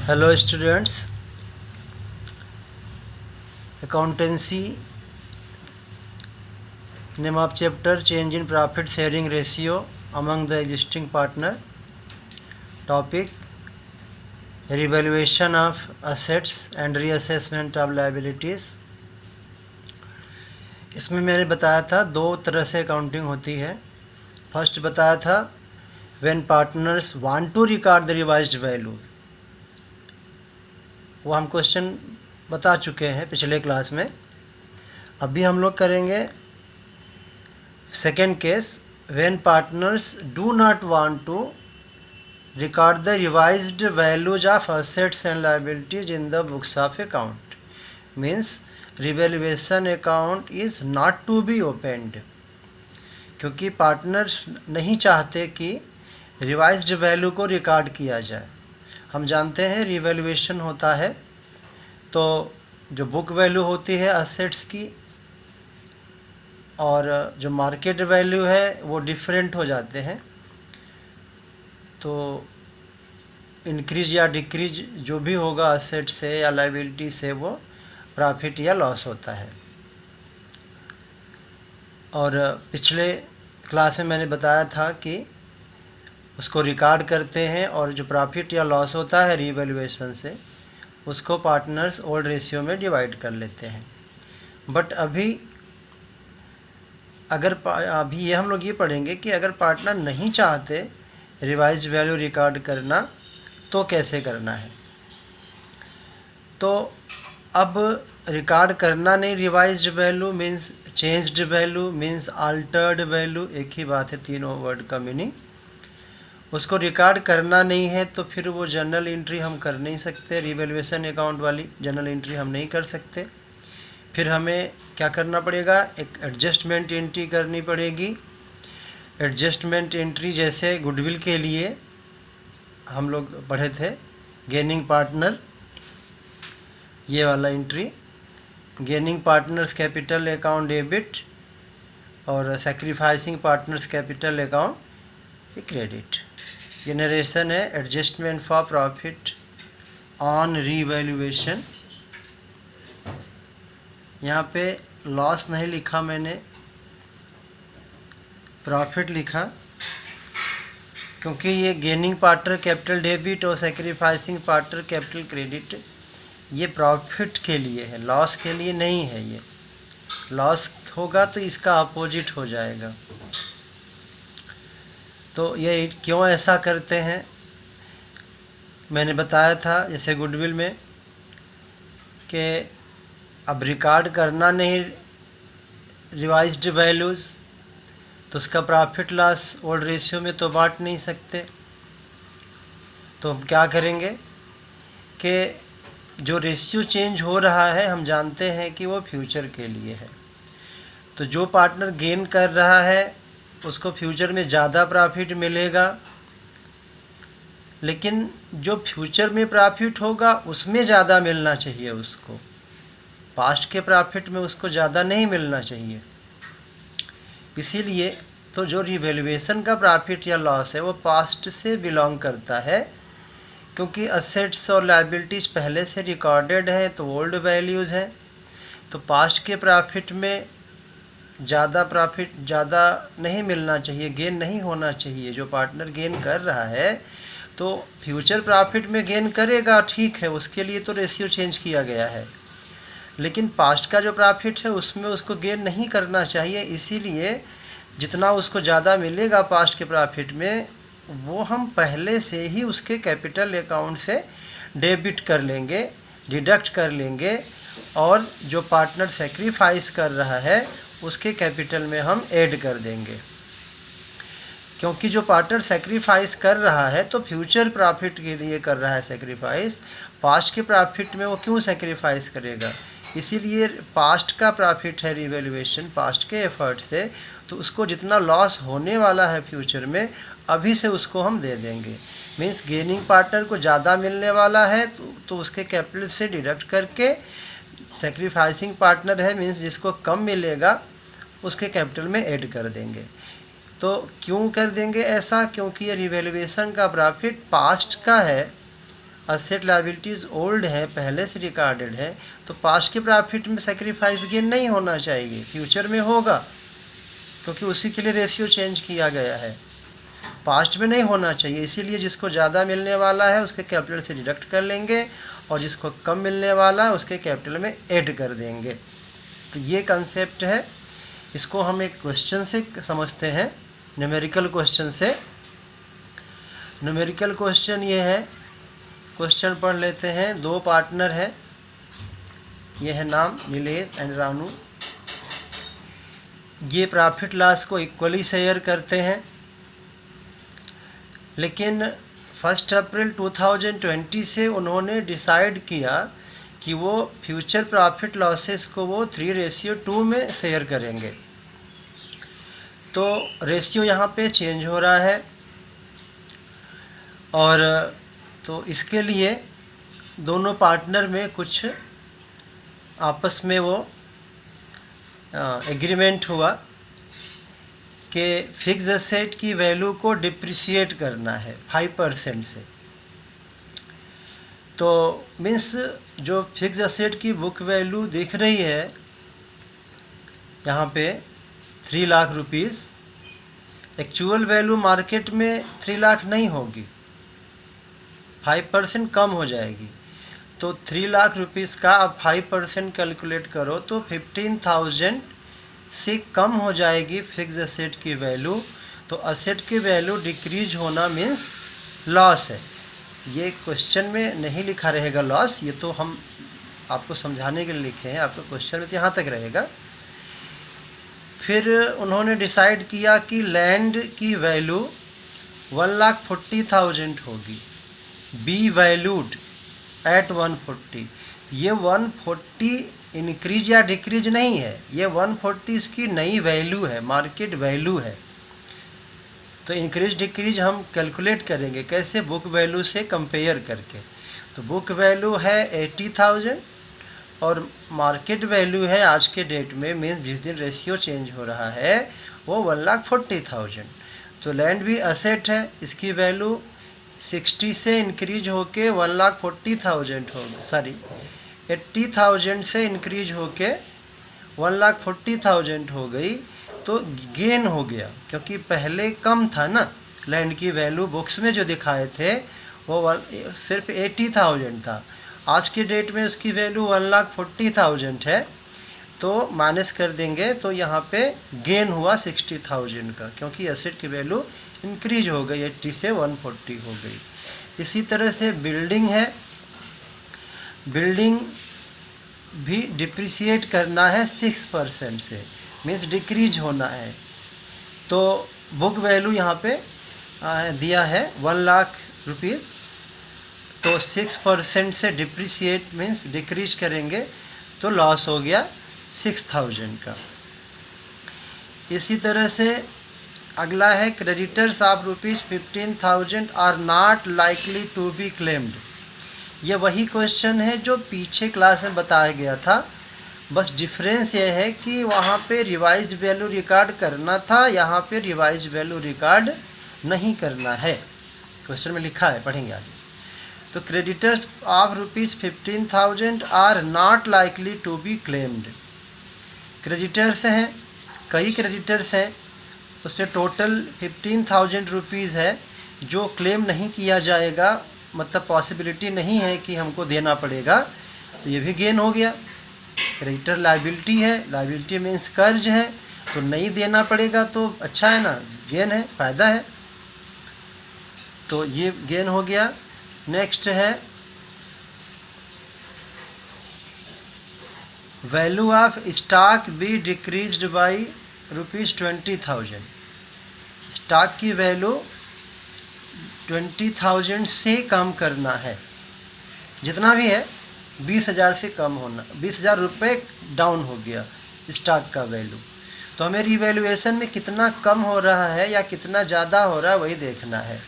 Hello students, accountancy name of chapter change in profit sharing ratio among the existing partner. Topic revaluation of assets and reassessment of liabilities. इसमें मैंने बताया था दो तरह से accounting होती है। फर्स्ट बताया था when partners want to record the revised value, वो हम क्वेश्चन बता चुके हैं पिछले क्लास में। अभी हम लोग करेंगे second case, when partners do not want to record the revised values of assets and liabilities in the books of account, means revaluation account is not to be opened. क्योंकि पार्टनर्स नहीं चाहते कि revised value को record किया जाए। हम जानते हैं रिवैल्यूएशन होता है तो जो बुक वैल्यू होती है असेट्स की और जो मार्केट वैल्यू है वो डिफरेंट हो जाते हैं। तो इंक्रीज या डिक्रीज जो भी होगा असेट से या लायबिलिटी से वो प्रॉफिट या लॉस होता है। और पिछले क्लास में मैंने बताया था कि उसको रिकॉर्ड करते हैं और जो प्रॉफिट या लॉस होता है रीवैल्यूएशन से उसको पार्टनर्स ओल्ड रेशियो में डिवाइड कर लेते हैं। बट अभी ये हम लोग ये पढ़ेंगे कि अगर पार्टनर नहीं चाहते रिवाइज्ड वैल्यू रिकॉर्ड करना तो कैसे करना है। तो अब रिकॉर्ड करना नहीं revised value means changed value means Altered value, एक ही बात है, तीनों वर्ड का मीनिंग। उसको रिकॉर्ड करना नहीं है तो फिर वो जर्नल एंट्री हम कर नहीं सकते, रिवैल्यूएशन अकाउंट वाली जर्नल एंट्री हम नहीं कर सकते। फिर हमें क्या करना पड़ेगा, एक एडजस्टमेंट एंट्री करनी पड़ेगी। एडजस्टमेंट एंट्री जैसे गुडविल के लिए हम लोग पढ़े थे, गेनिंग पार्टनर, ये वाला entry, gaining partners capital account debit और sacrificing partners capital account credit. ये नरेशन है adjustment for profit on revaluation. यहाँ पे लॉस नहीं लिखा मैंने, प्रॉफिट लिखा, क्योंकि ये गेनिंग पार्टनर कैपिटल डेबिट और सैक्रिफाइसिंग पार्टनर कैपिटल क्रेडिट ये प्रॉफिट के लिए है, लॉस के लिए नहीं है। ये लॉस होगा तो इसका अपोजिट हो जाएगा। तो ये क्यों ऐसा करते हैं मैंने बताया था, जैसे गुडविल में कि अब रिकॉर्ड करना नहीं रिवाइज्ड वैल्यूज़ तो उसका प्रॉफिट लॉस ओल्ड रेशियो में तो बांट नहीं सकते। तो हम क्या करेंगे कि जो रेशियो चेंज हो रहा है हम जानते हैं कि वो फ्यूचर के लिए है। तो जो पार्टनर गेन कर रहा है उसको फ्यूचर में ज़्यादा प्रॉफिट मिलेगा, लेकिन जो फ्यूचर में प्रॉफिट होगा उसमें ज़्यादा मिलना चाहिए उसको, पास्ट के प्रॉफिट में उसको ज़्यादा नहीं मिलना चाहिए। इसीलिए तो जो रिवैल्यूएशन का प्रॉफिट या लॉस है वो पास्ट से बिलोंग करता है, क्योंकि असेट्स और लायबिलिटीज़ पहले से रिकॉर्डेड हैं तो ओल्ड वैल्यूज़ हैं। तो पास्ट के प्रॉफिट में प्रॉफिट ज़्यादा नहीं मिलना चाहिए, गेन नहीं होना चाहिए। जो पार्टनर गेन कर रहा है तो फ्यूचर प्रॉफिट में गेन करेगा, ठीक है, उसके लिए तो रेशियो चेंज किया गया है, लेकिन पास्ट का जो प्रॉफिट है उसमें उसको गेन नहीं करना चाहिए। इसीलिए जितना उसको ज़्यादा मिलेगा पास्ट के प्रॉफिट में वो हम पहले से ही उसके कैपिटल अकाउंट से डेबिट कर लेंगे, डिडक्ट कर लेंगे, और जो पार्टनर सेक्रीफाइस कर रहा है उसके कैपिटल में हम ऐड कर देंगे। क्योंकि जो पार्टनर सेक्रीफाइस कर रहा है तो फ्यूचर प्रॉफिट के लिए कर रहा है सेक्रीफाइस, पास्ट के प्रॉफिट में वो क्यों सेक्रीफाइस करेगा। इसीलिए पास्ट का प्रॉफिट है रिवैल्यूएशन, पास्ट के एफर्ट से, तो उसको जितना लॉस होने वाला है फ्यूचर में अभी से उसको हम दे देंगे। मीन्स गेनिंग पार्टनर को ज़्यादा मिलने वाला है तो उसके कैपिटल से डिडक्ट करके, सेक्रीफाइसिंग पार्टनर है मीन्स जिसको कम मिलेगा उसके कैपिटल में ऐड कर देंगे। तो क्यों कर देंगे ऐसा, क्योंकि ये रिवैल्यूएशन का प्रॉफिट पास्ट का है असेट लायबिलिटीज़ ओल्ड है, पहले से रिकॉर्डेड है, तो पास्ट के प्रॉफिट में सेक्रीफाइस गेन नहीं होना चाहिए, फ्यूचर में होगा, क्योंकि उसी के लिए रेशियो चेंज किया गया है, पास्ट में नहीं होना चाहिए। इसीलिए जिसको ज़्यादा मिलने वाला है उसके कैपिटल से डिडक्ट कर लेंगे और जिसको कम मिलने वाला है उसके कैपिटल में ऐड कर देंगे। तो ये कंसेप्ट है, इसको हम एक क्वेश्चन से समझते हैं, न्यूमेरिकल क्वेश्चन से। न्यूमेरिकल क्वेश्चन ये है, क्वेश्चन पढ़ लेते हैं। दो पार्टनर हैं, ये है नाम नीलेश एंड रानू। ये प्रॉफिट लॉस को इक्वली शेयर करते हैं, लेकिन 1 अप्रैल 2020 से उन्होंने डिसाइड किया कि वो फ्यूचर प्रॉफिट लॉसेस को वो 3:2 में शेयर करेंगे। तो रेशियो यहाँ पे चेंज हो रहा है, और तो इसके लिए दोनों पार्टनर में कुछ आपस में वो एग्रीमेंट हुआ कि फिक्स एसेट की वैल्यू को डिप्रिसिएट करना है 5% से। तो मीन्स जो फिक्स एसेट की बुक वैल्यू दिख रही है यहाँ पे 3 lakh rupees, actual value market में 3 लाख नहीं होगी, 5% कम हो जाएगी। तो 3 लाख रुपीज़ का अब 5% कैलकुलेट करो तो 15,000 से कम हो जाएगी फिक्स एसेट की वैल्यू। तो एसेट की वैल्यू डिक्रीज होना मीन्स लॉस है। ये क्वेश्चन में नहीं लिखा रहेगा लॉस, ये तो हम आपको समझाने के लिए लिखे हैं, आपका क्वेश्चन में तो यहाँ तक रहेगा। फिर उन्होंने डिसाइड किया कि लैंड की वैल्यू 1,40,000 होगी, बी वैल्यूड एट 140। ये 140 इंक्रीज या डिक्रीज नहीं है, ये 140 इसकी नई वैल्यू है, मार्केट वैल्यू है। तो इंक्रीज डिक्रीज हम कैलकुलेट करेंगे कैसे, बुक वैल्यू से कंपेयर करके। तो बुक वैल्यू है 80,000 और मार्केट वैल्यू है आज के डेट में, मीन्स जिस दिन रेशियो चेंज हो रहा है वो 1,40,000। तो लैंड भी असेट है, इसकी वैल्यू 60 से इंक्रीज होके 1,40,000 हो गई, सॉरी 80,000 से इंक्रीज होके 1,40,000 हो गई। तो गेन हो गया, क्योंकि पहले कम था ना, लैंड की वैल्यू बुक्स में जो दिखाए थे वो सिर्फ 80,000 था, आज के डेट में उसकी वैल्यू 1,40,000 है। तो माइनस कर देंगे तो यहाँ पे गेन हुआ 60,000 का, क्योंकि एसेट की वैल्यू इंक्रीज हो गई, 80 से 140 हो गई। इसी तरह से बिल्डिंग है, बिल्डिंग भी डिप्रिसिएट करना है 6% से, मीन्स डिक्रीज होना है। तो बुक वैल्यू यहाँ पे दिया है 1 लाख रुपीज़, तो 6% से डिप्रिसिएट मीन्स डिक्रीज करेंगे तो लॉस हो गया 6,000 का। इसी तरह से अगला है creditors of ₹15,000 are not likely to be claimed. ये वही क्वेश्चन है जो पीछे क्लास में बताया गया था, बस डिफरेंस ये है कि वहाँ पे रिवाइज वैल्यू रिकॉर्ड करना था, यहाँ पे रिवाइज वैल्यू रिकॉर्ड नहीं करना है, क्वेश्चन में लिखा है, पढ़ेंगे आगे। तो creditors of ₹15,000 are not likely to be claimed. Creditors हैं, कई क्रेडिटर्स हैं, उस पर टोटल 15,000 रुपीज़ है जो क्लेम नहीं किया जाएगा, मतलब पॉसिबिलिटी नहीं है कि हमको देना पड़ेगा। तो ये भी गेन हो गया। क्रेडिटर लायबिलिटी है, लायबिलिटी मीन्स कर्ज है, तो नहीं देना पड़ेगा तो अच्छा है ना, गेन है, फ़ायदा है। तो ये गेन हो गया। नेक्स्ट है value of stock be decreased by ₹20,000। Stock की वैल्यू 20,000 से कम करना है, जितना भी है 20,000 से कम होना, 20,000 रुपये डाउन हो गया स्टॉक का वैल्यू। तो हमें रिवैल्यूएशन में कितना कम हो रहा है या कितना ज़्यादा हो रहा है वही देखना है।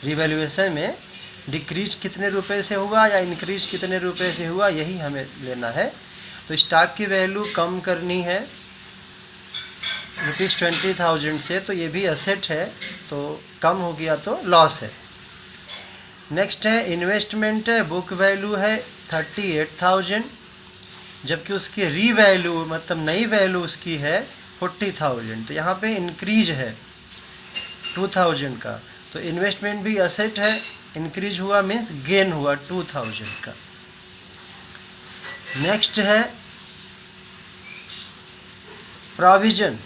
रिवैल्यूएशन में डिक्रीज कितने रुपए से हुआ या इंक्रीज कितने रुपए से हुआ, यही हमें लेना है। तो स्टॉक की वैल्यू कम करनी है ₹20,000 से, तो ये भी एसेट है, तो कम हो गया तो लॉस है। नेक्स्ट है इन्वेस्टमेंट है, बुक वैल्यू है 38,000, जबकि उसकी री वैल्यू मतलब नई वैल्यू उसकी है 40,000। तो यहाँ पे इंक्रीज है 2,000 का। तो इन्वेस्टमेंट भी असेट है, इंक्रीज हुआ मीन्स गेन हुआ 2,000 का। नेक्स्ट है provision.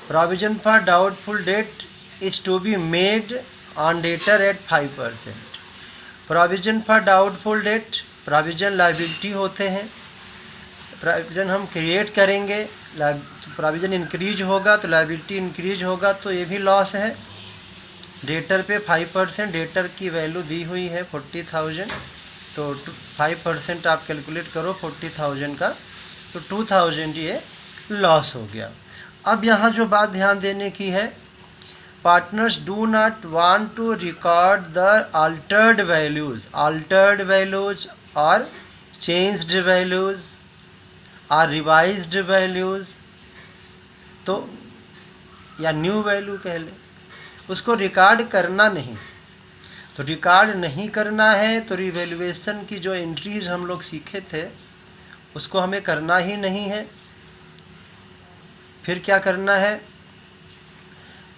Provision for doubtful debt is to be made on debtor at 5%। Provision for doubtful debt, provision liability होते हैं। प्रोविजन हम क्रिएट करेंगे, प्रोविजन इंक्रीज होगा तो लायबिलिटी इंक्रीज होगा, तो ये भी लॉस है। डेटर पे 5%, डेटर की वैल्यू दी हुई है 40,000, तो 5% आप कैलकुलेट करो 40,000 का, तो 2,000 ये लॉस हो गया। अब यहाँ जो बात ध्यान देने की है, partners do not want to record the altered values और चेंज्ड वैल्यूज और रिवाइज्ड वैल्यूज, तो या न्यू वैल्यू कह लें, उसको रिकॉर्ड करना नहीं। तो रिकॉर्ड नहीं करना है तो रिवैल्यूएशन की जो एंट्रीज हम लोग सीखे थे उसको हमें करना ही नहीं है। फिर क्या करना है?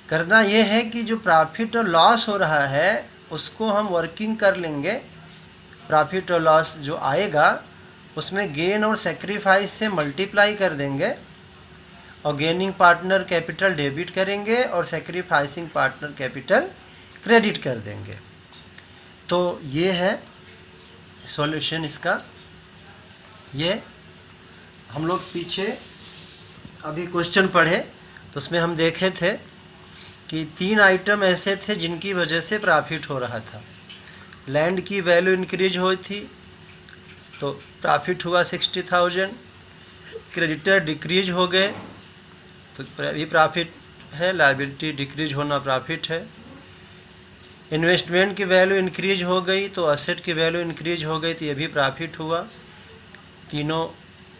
करना ये है कि जो प्रॉफिट और लॉस हो रहा है उसको हम वर्किंग कर लेंगे। प्रॉफिट और लॉस जो आएगा उसमें गेन और सेक्रीफाइस से मल्टीप्लाई कर देंगे और गेनिंग पार्टनर कैपिटल डेबिट करेंगे और सेक्रीफाइसिंग पार्टनर कैपिटल क्रेडिट कर देंगे। तो ये है सॉल्यूशन इसका। ये हम लोग पीछे अभी क्वेश्चन पढ़े तो उसमें हम देखे थे कि 3 आइटम ऐसे थे जिनकी वजह से प्रॉफिट हो रहा था। लैंड की वैल्यू इंक्रीज हुई थी तो प्रॉफिट हुआ 60,000। क्रेडिटर डिक्रीज हो गए तो भी प्रॉफिट है, लायबिलिटी डिक्रीज होना प्रॉफिट है। इन्वेस्टमेंट की वैल्यू इंक्रीज हो गई तो असेट की वैल्यू इंक्रीज हो गई तो ये भी प्रॉफिट हुआ। तीनों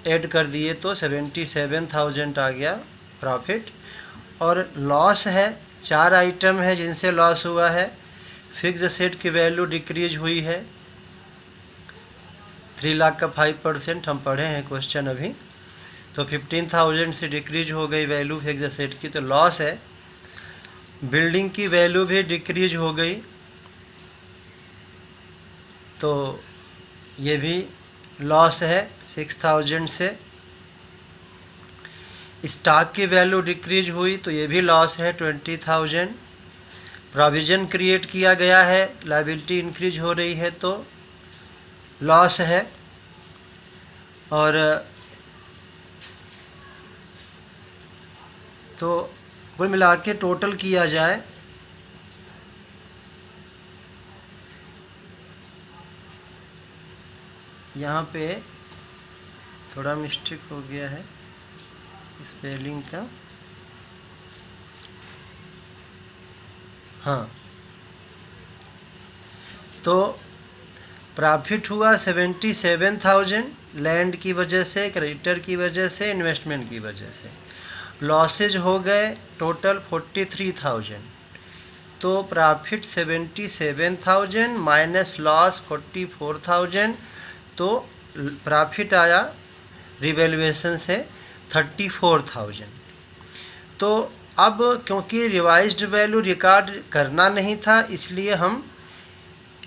ऐड कर दिए तो 77,000 आ गया प्रॉफिट। और लॉस है, 4 आइटम है जिनसे लॉस हुआ है। फिक्स असेट की वैल्यू डिक्रीज हुई है 3 लाख का 5%, हम पढ़े हैं क्वेश्चन अभी। तो 15,000 से डिक्रीज हो गई वैल्यू फिक्स असेट की, तो लॉस है। बिल्डिंग की वैल्यू भी डिक्रीज हो गई तो ये भी लॉस है 6,000 से। स्टॉक की वैल्यू डिक्रीज हुई तो ये भी लॉस है 20,000। प्रोविज़न क्रिएट किया गया है, लायबिलिटी इंक्रीज हो रही है तो लॉस है। और तो कुल मिला के टोटल किया जाए यहाँ पे थोड़ा मिस्टेक हो गया है स्पेलिंग का। हाँ, तो प्रॉफिट हुआ 77,000 लैंड की वजह से, क्रेडिटर की वजह से, इन्वेस्टमेंट की वजह से। लॉसेज हो गए टोटल 43,000। तो प्रॉफिट 77,000 माइनस लॉस 44,000, तो प्रॉफिट आया रिवैल्यूएशन से 34,000। तो अब क्योंकि रिवाइज्ड वैल्यू रिकॉर्ड करना नहीं था इसलिए हम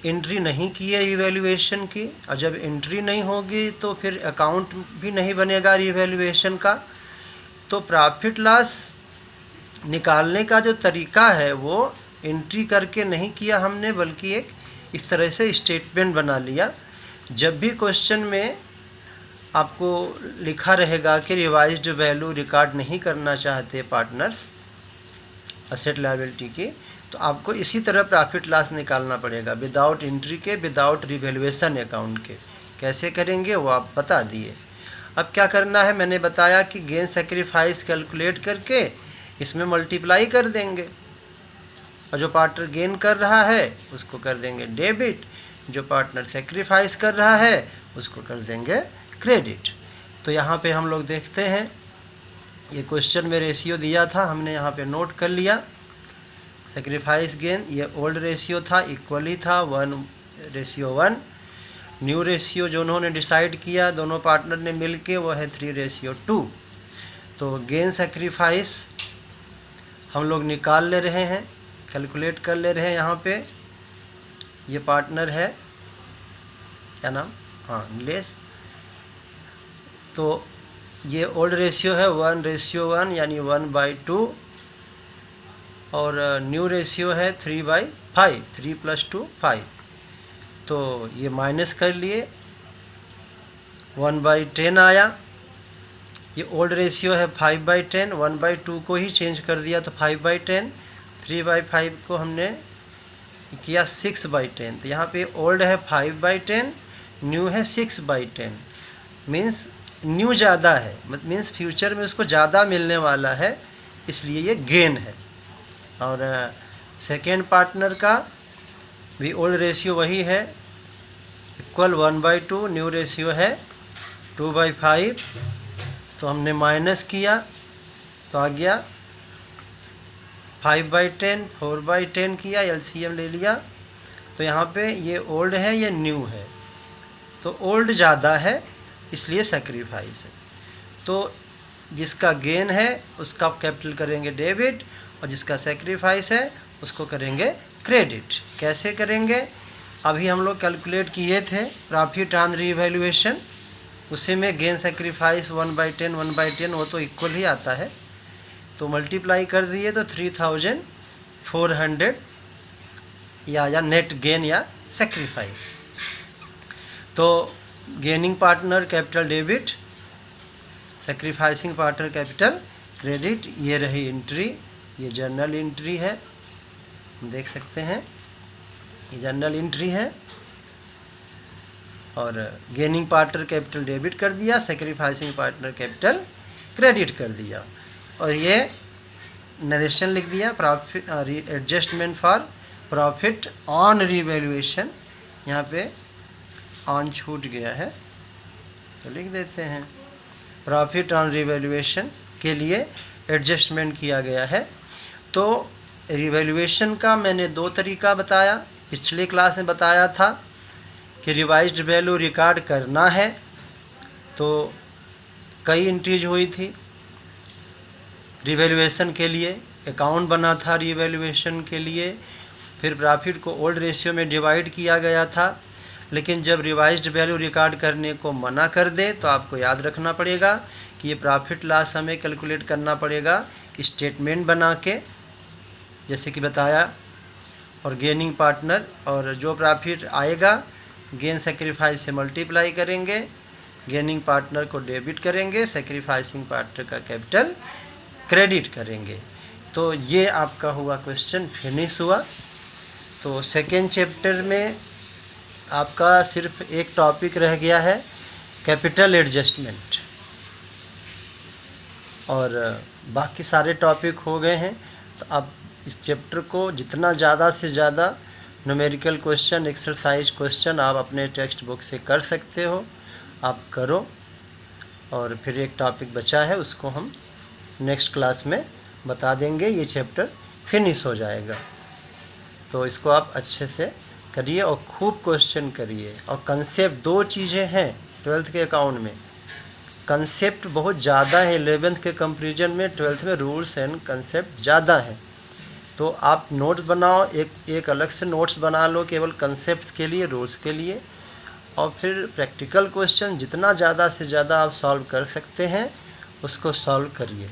एंट्री नहीं किए रिवैल्यूएशन की, और जब एंट्री नहीं होगी तो फिर अकाउंट भी नहीं बनेगा रिवैल्यूएशन का। तो प्रॉफिट लॉस निकालने का जो तरीका है वो एंट्री करके नहीं किया हमने, बल्कि एक इस तरह से स्टेटमेंट बना लिया। जब भी क्वेश्चन में आपको लिखा रहेगा कि रिवाइज्ड वैल्यू रिकॉर्ड नहीं करना चाहते पार्टनर्स असेट लायबिलिटी की, तो आपको इसी तरह प्रॉफिट लॉस निकालना पड़ेगा, विदाउट एंट्री के, विदाउट रिवैल्यूएशन अकाउंट के। कैसे करेंगे वो आप बता दिए। अब क्या करना है, मैंने बताया कि गेन सेक्रीफाइस कैलकुलेट करके इसमें मल्टीप्लाई कर देंगे, और जो पार्टनर गेन कर रहा है उसको कर देंगे डेबिट, जो पार्टनर सेक्रीफाइस कर रहा है उसको कर देंगे क्रेडिट। तो यहाँ पे हम लोग देखते हैं, ये क्वेश्चन में रेशियो दिया था, हमने यहाँ पे नोट कर लिया। सेक्रीफाइस गेन, ये ओल्ड रेशियो था, इक्वली था 1:1। न्यू रेशियो जो उन्होंने डिसाइड किया दोनों पार्टनर ने मिलके, वो है 3:2। तो गेन सेक्रीफाइस हम लोग निकाल ले रहे हैं, कैलकुलेट कर ले रहे हैं। यहाँ पे ये पार्टनर है, क्या नाम, हाँ नीलेश। तो ये ओल्ड रेशियो है 1:1 यानी 1/2, और न्यू रेशियो है 3/5, 3 + 2 5। तो ये माइनस कर लिए, 1/10 आया। ये ओल्ड रेशियो है 5/10, 1/2 को ही चेंज कर दिया तो 5/10, 3/5 को हमने किया 6/10। तो यहाँ पे ओल्ड है 5/10, न्यू है 6/10। मीन्स न्यू ज़्यादा है, मीन्स फ्यूचर में उसको ज़्यादा मिलने वाला है, इसलिए ये गेन है। और सेकेंड पार्टनर का भी ओल्ड रेशियो वही है, इक्वल 1/2, न्यू रेशियो है 2/5। तो हमने माइनस किया तो आ गया 5/10, 4/10 किया, एलसीएम ले लिया। तो यहाँ पे ये ओल्ड है, ये न्यू है, तो ओल्ड ज़्यादा है इसलिए सेक्रीफाइस है। तो जिसका गेन है उसका कैपिटल करेंगे डेबिट, और जिसका सेक्रीफाइस है उसको करेंगे क्रेडिट। कैसे करेंगे, अभी हम लोग कैलकुलेट किए थे प्रॉफिट ऑन रीवैल्यूएशन, उसी में गेन सेक्रीफाइस 1/10 1/10 वो तो इक्वल ही आता है। तो मल्टीप्लाई कर दिए तो 3400 या नेट गेन या सेक्रीफाइस। तो gaining partner capital debit, sacrificing partner capital credit. ये रही एंट्री, ये जर्नल एंट्री है, देख सकते हैं ये जर्नल एंट्री है। और गेनिंग पार्टनर कैपिटल डेबिट कर दिया, सेक्रीफाइसिंग पार्टनर कैपिटल क्रेडिट कर दिया। और ये नरेशन लिख दिया, profit adjustment for profit on revaluation. यहाँ पे ऑन छूट गया है तो लिख देते हैं, प्रॉफिट ऑन रीवैल्यूएशन के लिए एडजस्टमेंट किया गया है। तो रिवैल्यूएशन का मैंने 2 तरीका बताया, पिछले क्लास में बताया था कि रिवाइज्ड वैल्यू रिकॉर्ड करना है तो कई एंट्रीज हुई थी रिवैल्यूएशन के लिए, अकाउंट बना था रिवैल्यूएशन के लिए, फिर प्रॉफिट को ओल्ड रेशियो में डिवाइड किया गया था। लेकिन जब रिवाइज्ड वैल्यू रिकॉर्ड करने को मना कर दे तो आपको याद रखना पड़ेगा कि ये प्रॉफिट लॉस हमें कैलकुलेट करना पड़ेगा स्टेटमेंट बना के, जैसे कि बताया। और गेनिंग पार्टनर, और जो प्रॉफिट आएगा गेन सेक्रीफाइस से मल्टीप्लाई करेंगे, गेनिंग पार्टनर को डेबिट करेंगे, सेक्रीफाइसिंग पार्टनर का कैपिटल क्रेडिट करेंगे। तो ये आपका हुआ क्वेश्चन फिनिश हुआ। तो सेकेंड चैप्टर में आपका सिर्फ एक टॉपिक रह गया है, कैपिटल एडजस्टमेंट, और बाकी सारे टॉपिक हो गए हैं। तो आप इस चैप्टर को जितना ज़्यादा से ज़्यादा न्यूमेरिकल क्वेश्चन, एक्सरसाइज क्वेश्चन आप अपने टेक्स्ट बुक से कर सकते हो, आप करो। और फिर एक टॉपिक बचा है उसको हम नेक्स्ट क्लास में बता देंगे, ये चैप्टर फिनिश हो जाएगा। तो इसको आप अच्छे से करिए और खूब क्वेश्चन करिए। और कंसेप्ट 2 चीज़ें हैं 12th के अकाउंट में, कंसेप्ट बहुत ज़्यादा है 11th के कंपैरिजन में, 12th में रूल्स एंड कंसेप्ट ज़्यादा है। तो आप नोट्स बनाओ, एक अलग से नोट्स बना लो केवल कंसेप्ट्स के लिए, रूल्स के लिए, और फिर प्रैक्टिकल क्वेश्चन जितना ज़्यादा से ज़्यादा आप सॉल्व कर सकते हैं उसको सॉल्व करिए।